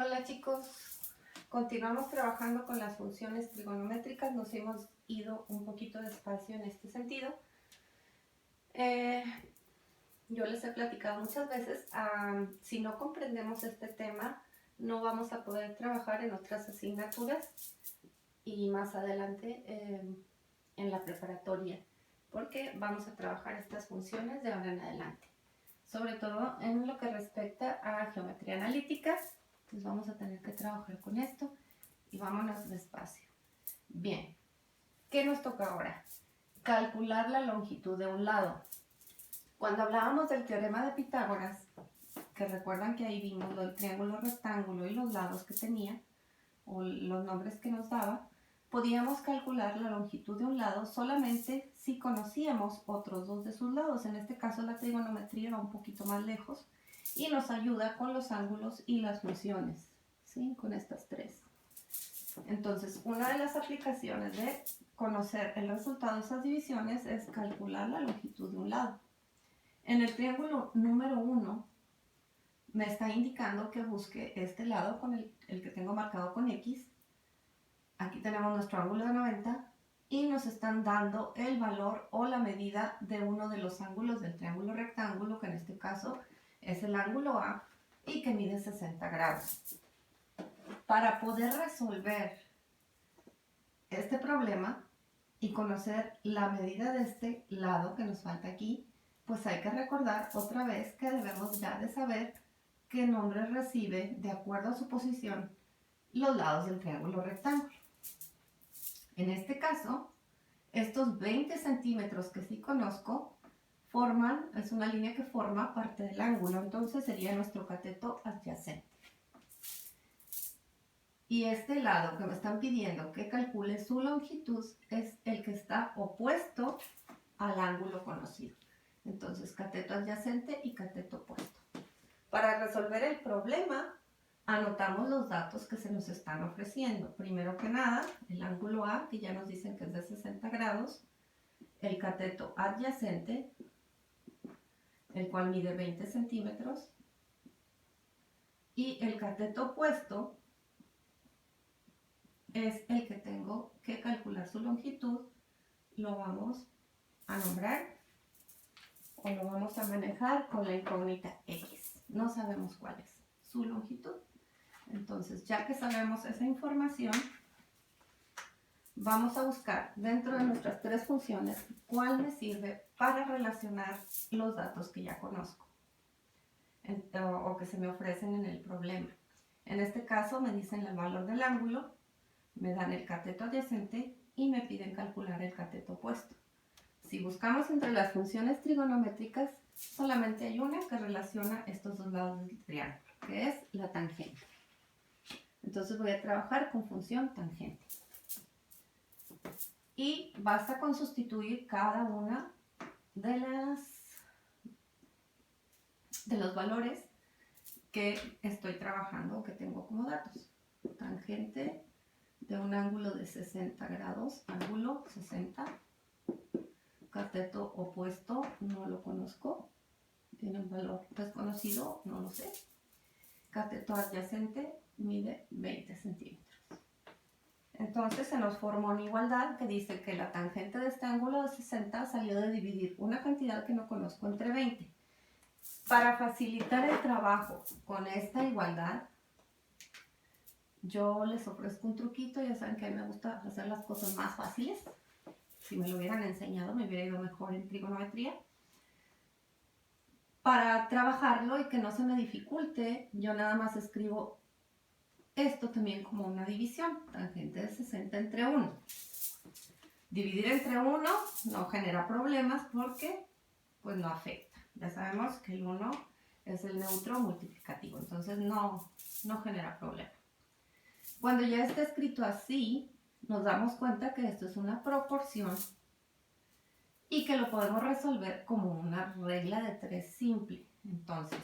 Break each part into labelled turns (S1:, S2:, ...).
S1: Hola chicos, continuamos trabajando con las funciones trigonométricas. Nos hemos ido un poquito despacio en este sentido. Yo les he platicado muchas veces, si no comprendemos este tema, no vamos a poder trabajar en otras asignaturas y más adelante en la preparatoria, porque vamos a trabajar estas funciones de ahora en adelante. Sobre todo en lo que respecta a geometría analítica, pues vamos a tener que trabajar con esto y vámonos despacio. Bien, ¿qué nos toca ahora? Calcular la longitud de un lado. Cuando hablábamos del teorema de Pitágoras, que recuerdan que ahí vimos lo del triángulo rectángulo y los lados que tenía, o los nombres que nos daba, podíamos calcular la longitud de un lado solamente si conocíamos otros dos de sus lados. En este caso la trigonometría va un poquito más lejos y nos ayuda con los ángulos y las funciones, ¿sí? Con estas tres. Entonces, una de las aplicaciones de conocer el resultado de esas divisiones es calcular la longitud de un lado. En el triángulo número 1 me está indicando que busque este lado con el que tengo marcado con X. Aquí tenemos nuestro ángulo de 90 y nos están dando el valor o la medida de uno de los ángulos del triángulo rectángulo, que en este caso es el ángulo A y que mide 60 grados. Para poder resolver este problema y conocer la medida de este lado que nos falta aquí, pues hay que recordar otra vez que debemos ya de saber qué nombre recibe, de acuerdo a su posición, los lados del triángulo rectángulo. En este caso, estos 20 centímetros que sí conozco es una línea que forma parte del ángulo, entonces sería nuestro cateto adyacente. Y este lado que me están pidiendo que calcule su longitud es el que está opuesto al ángulo conocido. Entonces, cateto adyacente y cateto opuesto. Para resolver el problema, anotamos los datos que se nos están ofreciendo. Primero que nada, el ángulo A, que ya nos dicen que es de 60 grados, el cateto adyacente, el cual mide 20 centímetros, y el cateto opuesto es el que tengo que calcular su longitud. Lo vamos a nombrar o lo vamos a manejar con la incógnita X. No sabemos cuál es su longitud. Entonces, ya que sabemos esa información, vamos a buscar dentro de nuestras tres funciones cuál me sirve para relacionar los datos que ya conozco o que se me ofrecen en el problema. En este caso me dicen el valor del ángulo, me dan el cateto adyacente y me piden calcular el cateto opuesto. Si buscamos entre las funciones trigonométricas, solamente hay una que relaciona estos dos lados del triángulo, que es la tangente. Entonces voy a trabajar con función tangente. Y basta con sustituir cada una de los valores que estoy trabajando o que tengo como datos. Tangente de un ángulo de 60 grados, ángulo 60. Cateto opuesto, no lo conozco, tiene un valor desconocido, no lo sé. Cateto adyacente mide 20 centímetros. Entonces se nos formó una igualdad que dice que la tangente de este ángulo de 60 salió de dividir una cantidad que no conozco entre 20. Para facilitar el trabajo con esta igualdad, yo les ofrezco un truquito. Ya saben que a mí me gusta hacer las cosas más fáciles. Si me lo hubieran enseñado, me hubiera ido mejor en trigonometría. Para trabajarlo y que no se me dificulte, yo nada más escribo esto también como una división, tangente de 60 entre 1. Dividir entre 1 no genera problemas porque pues no afecta. Ya sabemos que el 1 es el neutro multiplicativo, entonces no genera problema. Cuando ya está escrito así, nos damos cuenta que esto es una proporción y que lo podemos resolver como una regla de 3 simple. Entonces,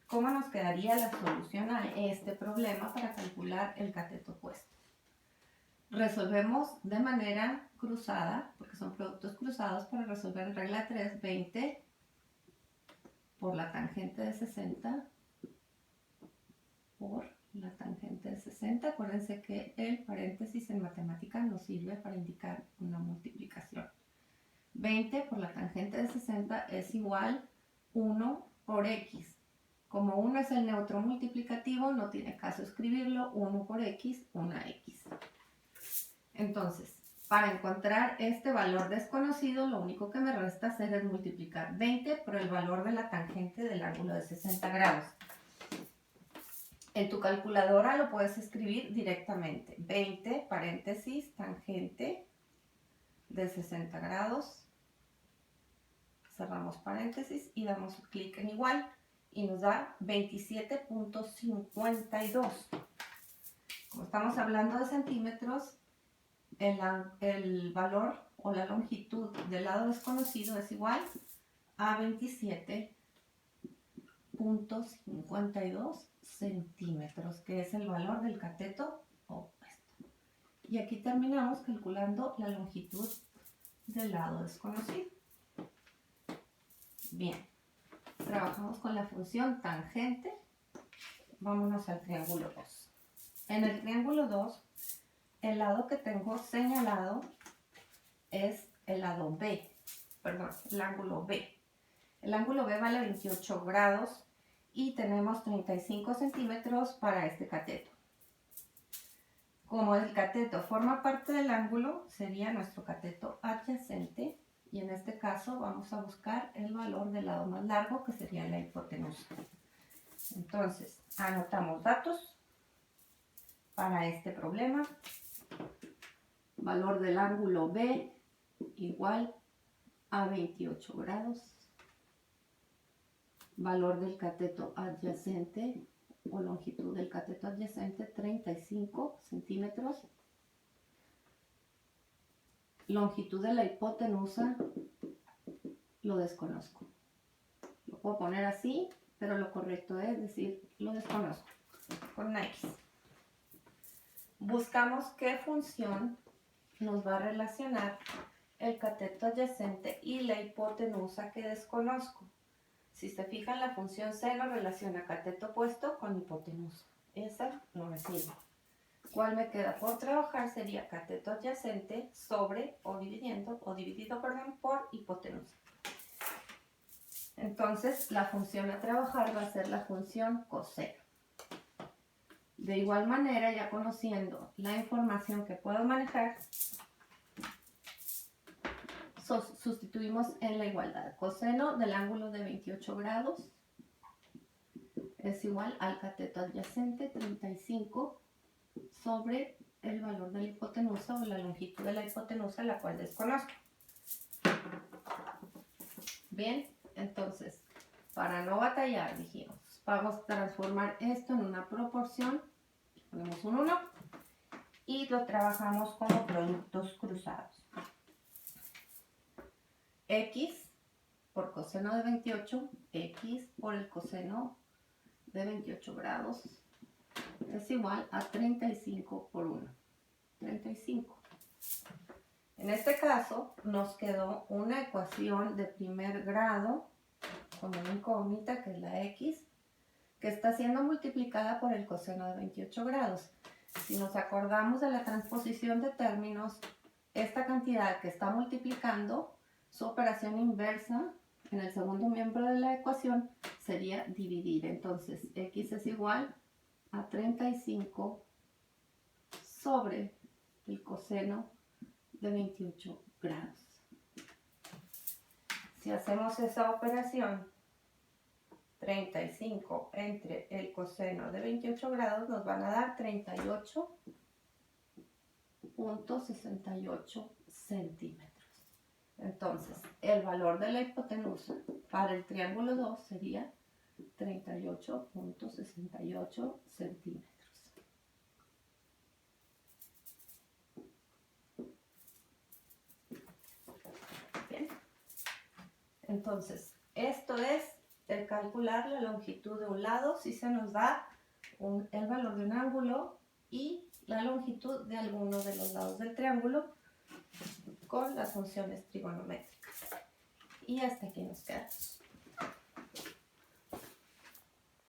S1: ¿cómo nos quedaría la solución a este problema para calcular el cateto opuesto? Resolvemos de manera cruzada, porque son productos cruzados. Para resolver en regla 3, 20 por la tangente de 60 por la tangente de 60. Acuérdense que el paréntesis en matemáticas nos sirve para indicar una multiplicación. 20 por la tangente de 60 es igual 1 por x. Como 1 es el neutro multiplicativo, no tiene caso escribirlo. 1 por x, una x. Entonces, para encontrar este valor desconocido, lo único que me resta hacer es multiplicar 20 por el valor de la tangente del ángulo de 60 grados. En tu calculadora lo puedes escribir directamente. 20, paréntesis, tangente de 60 grados. Cerramos paréntesis y damos clic en igual. Y nos da 27.52. Como estamos hablando de centímetros, el valor o la longitud del lado desconocido es igual a 27.52 centímetros, que es el valor del cateto opuesto. Y aquí terminamos calculando la longitud del lado desconocido. Bien, trabajamos con la función tangente. Vámonos al triángulo 2. En el triángulo 2, el lado que tengo señalado es el lado B, perdón, el ángulo B. El ángulo B vale 28 grados y tenemos 35 centímetros para este cateto. Como el cateto forma parte del ángulo, sería nuestro cateto adyacente y en este caso vamos a buscar el valor del lado más largo, que sería la hipotenusa. Entonces, anotamos datos para este problema. Valor del ángulo B igual a 28 grados. Valor del cateto adyacente o longitud del cateto adyacente 35 centímetros. Longitud de la hipotenusa lo desconozco. Lo puedo poner así, pero lo correcto es decir lo desconozco con una X. Buscamos qué función nos va a relacionar el cateto adyacente y la hipotenusa que desconozco. Si se fijan, la función seno relaciona cateto opuesto con hipotenusa. Esa no me sirve. ¿Cuál me queda por trabajar? Sería cateto adyacente sobre o dividido por hipotenusa. Entonces, la función a trabajar va a ser la función coseno. De igual manera, ya conociendo la información que puedo manejar, sustituimos en la igualdad. Coseno del ángulo de 28 grados es igual al cateto adyacente 35 sobre el valor de la hipotenusa o la longitud de la hipotenusa, la cual desconozco. Bien, entonces, para no batallar, dijimos, vamos a transformar esto en una proporción. Ponemos un 1 y lo trabajamos como productos cruzados. X por coseno de 28, X por el coseno de 28 grados es igual a 35 por 1. 35. En este caso nos quedó una ecuación de primer grado con una incógnita que es la X, que está siendo multiplicada por el coseno de 28 grados. Si nos acordamos de la transposición de términos, esta cantidad que está multiplicando, su operación inversa en el segundo miembro de la ecuación sería dividir. Entonces, X es igual a 35 sobre el coseno de 28 grados. Si hacemos esa operación, 35 entre el coseno de 28 grados nos van a dar 38.68 centímetros. Entonces, el valor de la hipotenusa para el triángulo 2 sería 38.68 centímetros. Bien. Entonces, esto es el calcular la longitud de un lado si se nos da el valor de un ángulo y la longitud de alguno de los lados del triángulo con las funciones trigonométricas. Y hasta aquí nos quedamos.